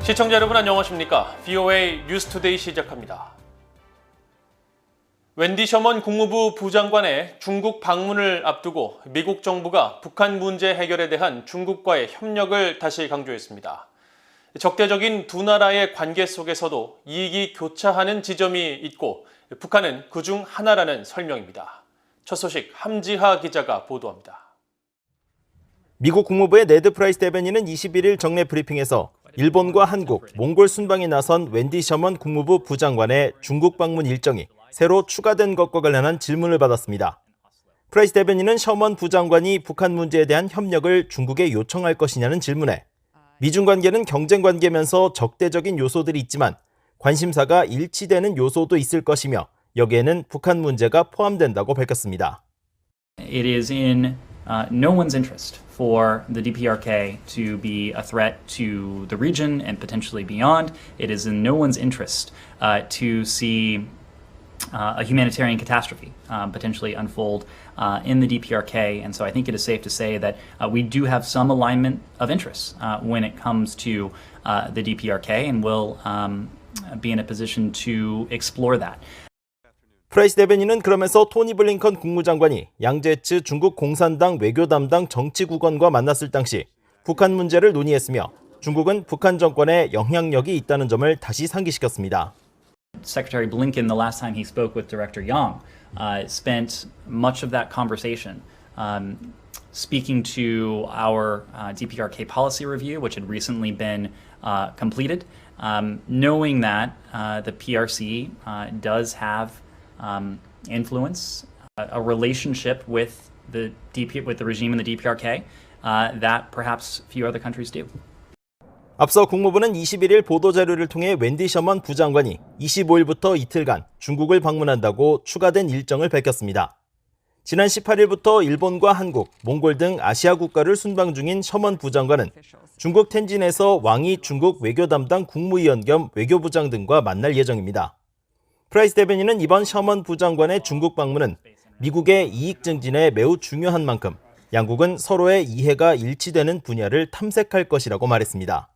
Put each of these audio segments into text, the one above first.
시청자 여러분 안녕하십니까? VOA 뉴스투데이 시작합니다. 웬디 셔먼 국무부 부장관의 중국 방문을 앞두고 미국 정부가 북한 문제 해결에 대한 중국과의 협력을 다시 강조했습니다. 적대적인 두 나라의 관계 속에서도 이익이 교차하는 지점이 있고 북한은 그중 하나라는 설명입니다. 첫 소식 함지하 기자가 보도합니다. 미국 국무부의 네드 프라이스 대변인은 21일 정례 브리핑에서 일본과 한국, 몽골 순방에 나선 웬디 셔먼 국무부 부장관의 중국 방문 일정이 새로 추가된 것과 관련한 질문을 받았습니다. 프라이스 대변인은 셔먼 부장관이 북한 문제에 대한 협력을 중국에 요청할 것이냐는 질문에 미중 관계는 경쟁 관계면서 적대적인 요소들이 있지만 관심사가 일치되는 요소도 있을 것이며 여기에는 북한 문제가 포함된다고 밝혔습니다. It is in no one's interest for the DPRK to be a threat to the region and potentially beyond. It is in no one's interest to see a humanitarian catastrophe potentially unfold in the DPRK. And so I think it is safe to say that we do have some alignment of interests when it comes to the DPRK, and we'll be in a position to explore that. 프라이스 대변인은 그러면서 토니 블링컨 국무장관이 양제츠 중국 공산당 외교 담당 정치국원과 만났을 당시 북한 문제를 논의했으며 중국은 북한 정권에 영향력이 있다는 점을 다시 상기시켰습니다. Secretary Blinken, the last time he spoke with Director Yang, spent much of that conversation speaking to our DPRK policy review, which had recently been completed, knowing that the PRC does have influence, a relationship with the regime in the DPRK that perhaps few other countries do. 앞서 국무부는 21일 보도자료를 통해 웬디 셔먼 부장관이 25일부터 이틀간 중국을 방문한다고 추가된 일정을 밝혔습니다. 지난 18일부터 일본과 한국, 몽골 등 아시아 국가를 순방 중인 셔먼 부장관은 중국 텐진에서 왕이 중국 외교 담당 국무위원 겸 외교부장 등과 만날 예정입니다. 프라이스 대변인은 이번 셔먼 부장관의 중국 방문은 미국의 이익 증진에 매우 중요한 만큼 양국은 서로의 이해가 일치되는 분야를 탐색할 것이라고 말했습니다.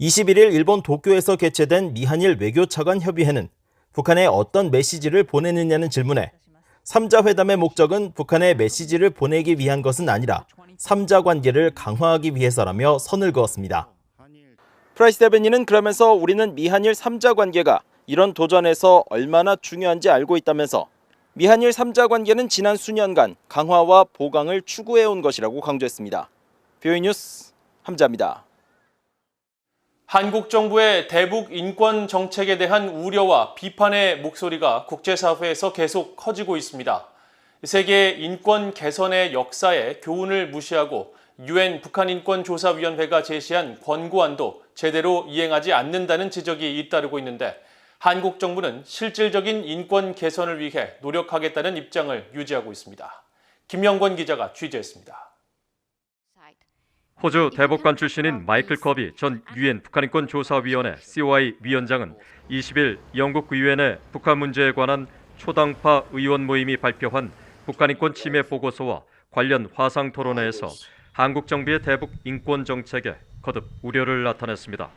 21일 일본 도쿄에서 개최된 미한일 외교차관 협의회는 북한에 어떤 메시지를 보내느냐는 질문에 3자 회담의 목적은 북한에 메시지를 보내기 위한 것은 아니라 3자 관계를 강화하기 위해서라며 선을 그었습니다. 프라이스 대변인은 그러면서 우리는 미한일 3자 관계가 이런 도전에서 얼마나 중요한지 알고 있다면서 미한일 3자 관계는 지난 수년간 강화와 보강을 추구해온 것이라고 강조했습니다. VOA 뉴스 함지하입니다. 한국 정부의 대북 인권 정책에 대한 우려와 비판의 목소리가 국제사회에서 계속 커지고 있습니다. 세계 인권 개선의 역사에 교훈을 무시하고 UN 북한인권조사위원회가 제시한 권고안도 제대로 이행하지 않는다는 지적이 잇따르고 있는데 한국 정부는 실질적인 인권 개선을 위해 노력하겠다는 입장을 유지하고 있습니다. 김영권 기자가 취재했습니다. 호주 대법관 출신인 마이클 커비 전 UN 북한인권조사위원회 COI 위원장은 20일 영국 의회내 북한 문제에 관한 초당파 의원 모임이 발표한 북한인권 침해 보고서와 관련 화상 토론회에서 한국 정부의 대북 인권 정책에 거듭 우려를 나타냈습니다.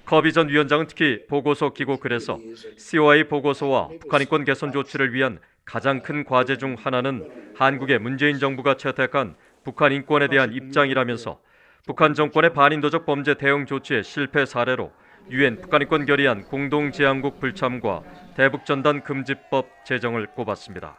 커비 전 위원장은 특히 보고서 기고글에서 COI 보고서와 북한인권 개선 조치를 위한 가장 큰 과제 중 하나는 한국의 문재인 정부가 채택한 북한 인권에 대한 입장이라면서 북한 정권의 반인도적 범죄 대응 조치의 실패 사례로 UN 북한인권 결의안 공동제안국 불참과 대북전단 금지법 제정을 꼽았습니다.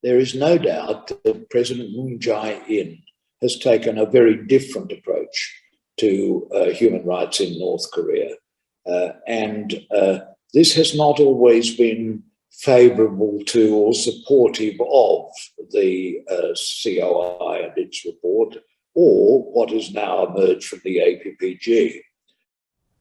There is no doubt that President Moon Jae-in has taken a very different approach to human rights in North Korea. And this has not always been favorable to or supportive of the COI and its report or what has now emerged from the APPG.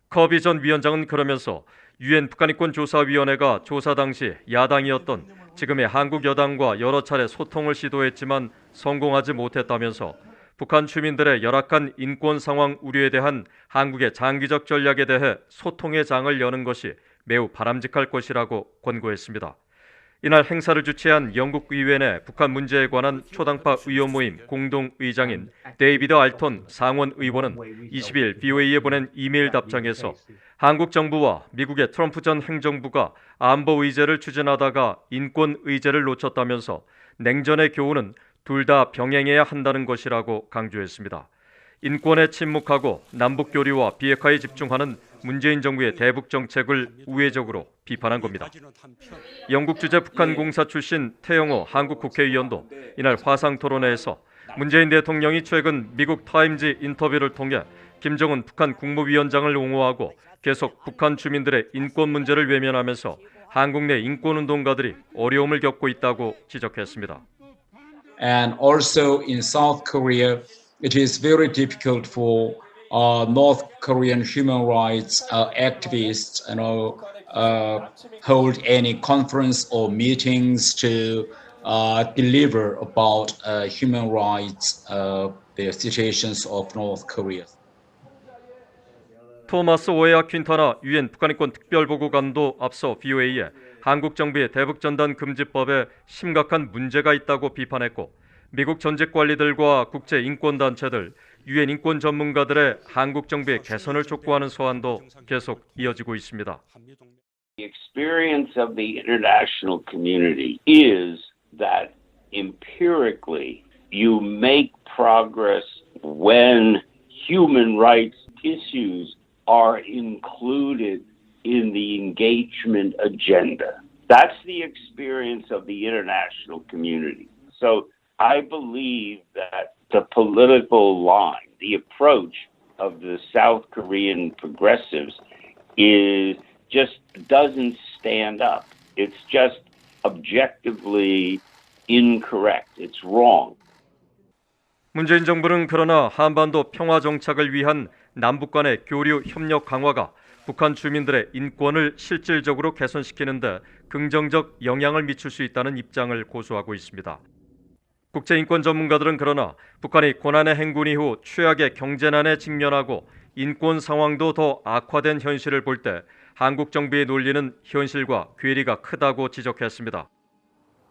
커비 전 위원장은 그러면서 UN 북한인권조사위원회가 조사 당시 야당이었던 지금의 한국 여당과 여러 차례 소통을 시도했지만 성공하지 못했다면서 북한 주민들의 열악한 인권 상황 우려에 대한 한국의 장기적 전략에 대해 소통의 장을 여는 것이 매우 바람직할 것이라고 권고했습니다. 이날 행사를 주최한 영국 의회 내 북한 문제에 관한 초당파 의원 모임 공동의장인 데이비드 알톤 상원 의원은 20일 BOA에 보낸 이메일 답장에서 한국 정부와 미국의 트럼프 전 행정부가 안보 의제를 추진하다가 인권 의제를 놓쳤다면서 냉전의 교훈은 둘 다 병행해야 한다는 것이라고 강조했습니다. 인권에 침묵하고 남북 교류와 비핵화에 집중하는 문재인 정부의 대북 정책을 우회적으로 비판한 겁니다. 영국 주재 북한 공사 출신 태영호 한국 국회의원도 이날 화상 토론회에서 문재인 대통령이 최근 미국 타임즈 인터뷰를 통해 김정은 북한 국무위원장을 옹호하고 계속 북한 주민들의 인권 문제를 외면하면서 한국 내 인권운동가들이 어려움을 겪고 있다고 지적했습니다. And also in South Korea, it is very difficult for North Korean human rights activists, hold any conference or meetings to deliver about human rights, the situations of North Korea. 토마스 오에아 퀸타나 유엔 북한인권 특별보고관도 앞서 BOA에 한국 정부의 대북전단 금지법에 심각한 문제가 있다고 비판했고 미국 전직 관리들과 국제 인권단체들, 유엔 인권 전문가들의 한국 정부의 개선을 촉구하는 소환도 계속 이어지고 있습니다. The experience of the international community is that empirically you make progress when human rights issues are included in the engagement agenda. That's the experience of the international community. So I believe that the political line, the approach of the South Korean progressives just doesn't stand up. It's just objectively incorrect. It's wrong. 문재인 정부는 그러나 한반도 평화 정착을 위한 남북 간의 교류 협력 강화가 북한 주민들의 인권을 실질적으로 개선시키는 데 긍정적 영향을 미칠 수 있다는 입장을 고수하고 있습니다. 국제인권 전문가들은 그러나 북한이 고난의 행군 이후 최악의 경제난에 직면하고 인권 상황도 더 악화된 현실을 볼 때 한국 정부의 논리는 현실과 괴리가 크다고 지적했습니다.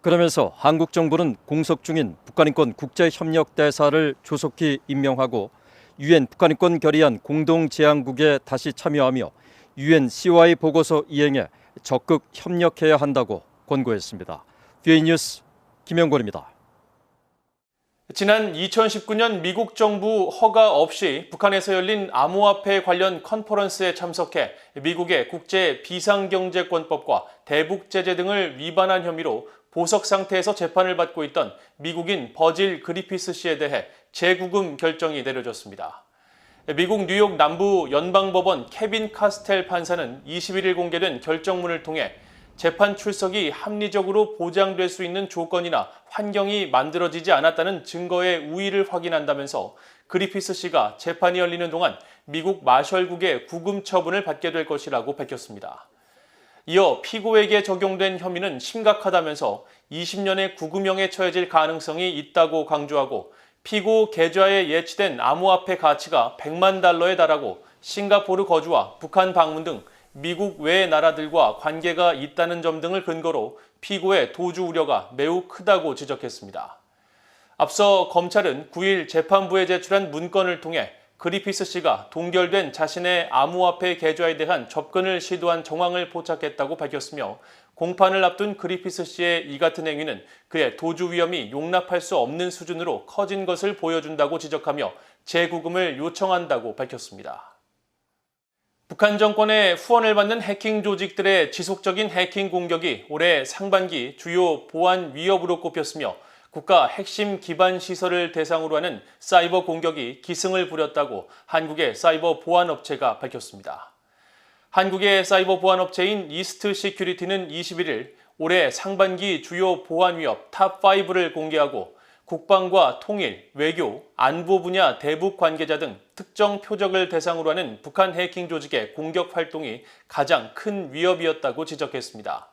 그러면서 한국 정부는 공석 중인 북한인권 국제협력대사를 조속히 임명하고 유엔 북한인권 결의안 공동제안국에 다시 참여하며 유엔 COI 보고서 이행에 적극 협력해야 한다고 권고했습니다. BOA 뉴스 김영권입니다. 지난 2019년 미국 정부 허가 없이 북한에서 열린 암호화폐 관련 컨퍼런스에 참석해 미국의 국제 비상경제권법과 대북제재 등을 위반한 혐의로 보석 상태에서 재판을 받고 있던 미국인 버질 그리피스 씨에 대해 재구금 결정이 내려졌습니다. 미국 뉴욕 남부 연방법원 케빈 카스텔 판사는 21일 공개된 결정문을 통해 재판 출석이 합리적으로 보장될 수 있는 조건이나 환경이 만들어지지 않았다는 증거의 우위를 확인한다면서 그리피스 씨가 재판이 열리는 동안 미국 마셜국의 구금 처분을 받게 될 것이라고 밝혔습니다. 이어 피고에게 적용된 혐의는 심각하다면서 20년의 구금형에 처해질 가능성이 있다고 강조하고 피고 계좌에 예치된 암호화폐 가치가 100만 달러에 달하고 싱가포르 거주와 북한 방문 등 미국 외 나라들과 관계가 있다는 점 등을 근거로 피고의 도주 우려가 매우 크다고 지적했습니다. 앞서 검찰은 9일 재판부에 제출한 문건을 통해 그리피스 씨가 동결된 자신의 암호화폐 계좌에 대한 접근을 시도한 정황을 포착했다고 밝혔으며 공판을 앞둔 그리피스 씨의 이 같은 행위는 그의 도주 위험이 용납할 수 없는 수준으로 커진 것을 보여준다고 지적하며 재구금을 요청한다고 밝혔습니다. 북한 정권의 후원을 받는 해킹 조직들의 지속적인 해킹 공격이 올해 상반기 주요 보안 위협으로 꼽혔으며 국가 핵심 기반 시설을 대상으로 하는 사이버 공격이 기승을 부렸다고 한국의 사이버 보안 업체가 밝혔습니다. 한국의 사이버 보안 업체인 이스트 시큐리티는 21일 올해 상반기 주요 보안 위협 탑5를 공개하고 국방과 통일, 외교, 안보 분야 대북 관계자 등 특정 표적을 대상으로 하는 북한 해킹 조직의 공격 활동이 가장 큰 위협이었다고 지적했습니다.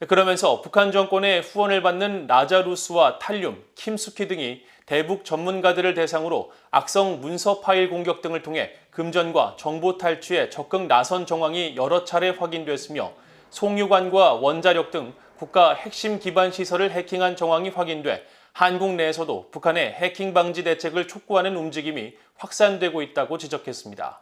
그러면서 북한 정권의 후원을 받는 라자루스와 탈륨, 킴스키 등이 대북 전문가들을 대상으로 악성 문서 파일 공격 등을 통해 금전과 정보 탈취에 적극 나선 정황이 여러 차례 확인됐으며 송유관과 원자력 등 국가 핵심 기반 시설을 해킹한 정황이 확인돼 한국 내에서도 북한의 해킹 방지 대책을 촉구하는 움직임이 확산되고 있다고 지적했습니다.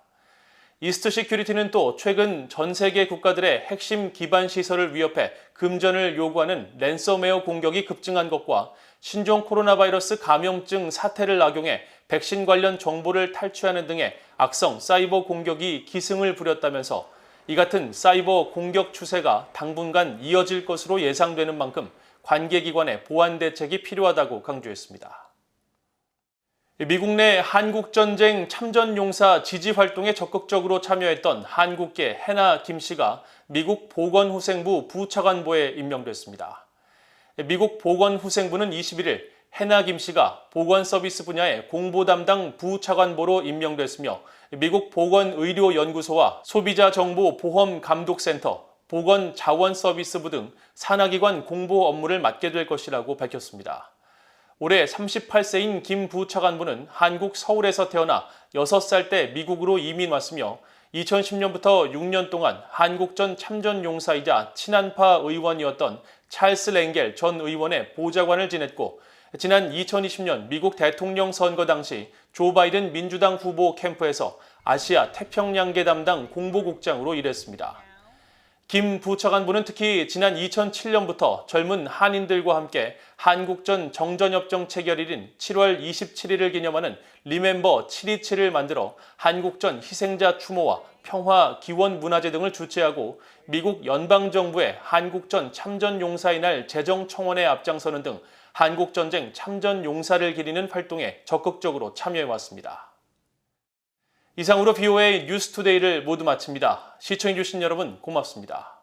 이스트 시큐리티는 또 최근 전 세계 국가들의 핵심 기반 시설을 위협해 금전을 요구하는 랜섬웨어 공격이 급증한 것과 신종 코로나 바이러스 감염증 사태를 악용해 백신 관련 정보를 탈취하는 등의 악성 사이버 공격이 기승을 부렸다면서 이 같은 사이버 공격 추세가 당분간 이어질 것으로 예상되는 만큼 관계기관의 보안 대책이 필요하다고 강조했습니다. 미국 내 한국전쟁 참전용사 지지활동에 적극적으로 참여했던 한국계 해나 김 씨가 미국 보건후생부 부차관보에 임명됐습니다. 미국 보건후생부는 21일 해나 김 씨가 보건서비스 분야의 공보 담당 부차관보로 임명됐으며 미국 보건의료연구소와 소비자정보보험감독센터, 보건자원서비스부 등 산하기관 공보 업무를 맡게 될 것이라고 밝혔습니다. 올해 38세인 김 부차관보는 한국 서울에서 태어나 6살 때 미국으로 이민 왔으며 2010년부터 6년 동안 한국전 참전용사이자 친한파 의원이었던 찰스 랭겔 전 의원의 보좌관을 지냈고 지난 2020년 미국 대통령 선거 당시 조 바이든 민주당 후보 캠프에서 아시아 태평양계 담당 공보국장으로 일했습니다. 김 부차관보는 특히 지난 2007년부터 젊은 한인들과 함께 한국전 정전협정 체결일인 7월 27일을 기념하는 리멤버 727을 만들어 한국전 희생자 추모와 평화 기원 문화제 등을 주최하고 미국 연방정부의 한국전 참전용사의 날 재정 청원에 앞장서는 등 한국전쟁 참전용사를 기리는 활동에 적극적으로 참여해왔습니다. 이상으로 BOA 뉴스투데이를 모두 마칩니다. 시청해주신 여러분 고맙습니다.